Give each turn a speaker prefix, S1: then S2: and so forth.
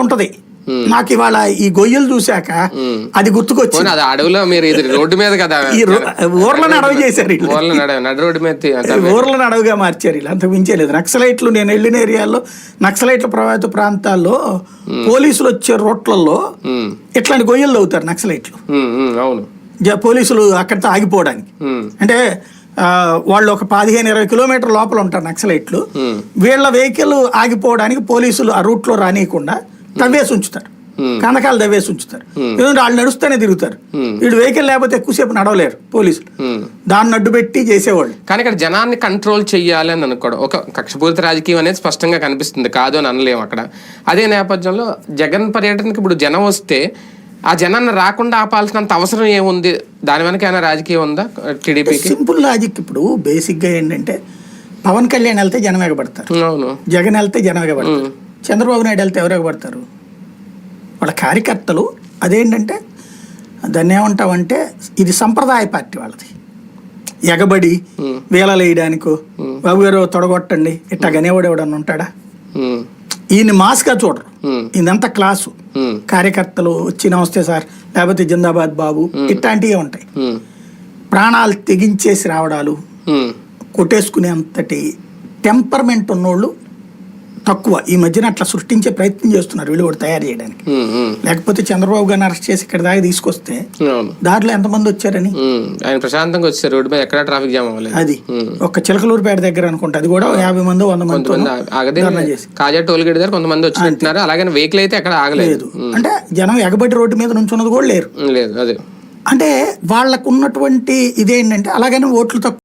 S1: ఉంటది. నాకు ఇవాళ ఈ గొయ్యలు చూశాక అది గుర్తుకొచ్చింది.
S2: అది అడవిలో మీరు ఇది రోడ్డు మీద కదా,
S1: ఈ ఊర్లను అడవి చేశారు,
S2: నడు రోడ్డు మీద
S1: ఊర్లను అడవిగా మార్చారు. ఇలా అంతకు మించేలేదు. నక్సలైట్లు, నేను వెళ్ళిన ఏరియాల్లో నక్సలైట్ల ప్రభావిత ప్రాంతాల్లో పోలీసులు వచ్చే రోడ్లలో ఇట్లాంటి గొయ్యలు అవుతారు నక్సలైట్లు.
S2: అవును,
S1: పోలీసులు అక్కడితో ఆగిపోవడానికి. అంటే వాళ్ళు ఒక 15-20 కిలోమీటర్ లోపల ఉంటారు నక్సలైట్లు. వీళ్ళ వెహికల్ ఆగిపోవడానికి పోలీసులు ఆ రూట్ లో రానియకుండా తవ్వేసి ఉంచుతారు, కనకాలు తవ్వేసి ఉంచుతారు. ఎందుకంటే వాళ్ళు నడుస్తూనే తిరుగుతారు. వీళ్ళు వెహికల్ లేకపోతే ఎక్కువసేపు నడవలేరు పోలీసులు, దాన్ని అడ్డు పెట్టి చేసేవాళ్ళు.
S2: కానీ ఇక్కడ జనాన్ని కంట్రోల్ చెయ్యాలి అని అనుకోవడం ఒక కక్షపూరిత రాజకీయం అనేది స్పష్టంగా కనిపిస్తుంది, కాదు అని అనలేము అక్కడ. అదే నేపథ్యంలో జగన్ పర్యటనకి ఇప్పుడు జనం వస్తే ఆ జనాన్ని రాకుండా ఆపాల్సినంత అవసరం ఏముంది? దాని వెనక ఏమైనా రాజకీయం ఉందా టీడీపీకి?
S1: Simple logic. ఇప్పుడు బేసిక్ గా ఏంటంటే పవన్ కళ్యాణ్ వెళ్తే జనం ఎగబడతారు, జగన్ వెళ్తే జనం ఎగబడతారు, చంద్రబాబు నాయుడు వెళ్తే ఎవరు ఎగబడతారు? వాళ్ళ కార్యకర్తలు. అదేంటంటే దాన్ని ఏమంటామంటే ఇది సంప్రదాయ పార్టీ వాళ్ళది. ఎగబడి వేలాలు వేయడానికో, బాబు గారు తొడగొట్టండి ఇట్టా గనేవాడు ఎవడన్నా ఉంటాడా? ఈయన మాస్గా చూడరు, ఇదంతా క్లాసు. కార్యకర్తలు వచ్చి నమస్తే సార్, లేకపోతే జిందాబాద్ బాబు, ఇట్లాంటివే ఉంటాయి. ప్రాణాలు తెగించేసి రావడాలు, కొట్టేసుకునే అంతటి టెంపర్మెంట్ ఉన్నోళ్ళు తక్కువ. ఈ మధ్యన అట్లా సృష్టించే ప్రయత్నం చేస్తున్నారు వీళ్ళు కూడా తయారు చేయడానికి. లేకపోతే చంద్రబాబు గారిని అరెస్ట్ చేసి ఇక్కడ దాకా తీసుకొస్తే దారిలో ఎంతమంది వచ్చారని.
S2: ఆయన ప్రశాంతంగా వచ్చారు, రోడ్డు మీద ఎక్కడ ట్రాఫిక్ జామ్ అవ్వలేదు.
S1: అది ఒక చిలకలూరుపేట దగ్గర అనుకుంటా, అది కూడా 50 మంది 100 మంది
S2: కాజా టోల్ గేట్ దగ్గర కొంతమంది వచ్చినట్టున్నారు. అలాగే వెహికల్ అయితే ఎక్కడ ఆగలేదు.
S1: అంటే జనం ఎగబడి రోడ్డు మీద నుంచి ఉన్నది కూడా లేరు.
S2: లేదు అదే
S1: అంటే వాళ్ళకు ఉన్నటువంటి ఇదేంటంటే అలాగని ఓట్లు తక్కువ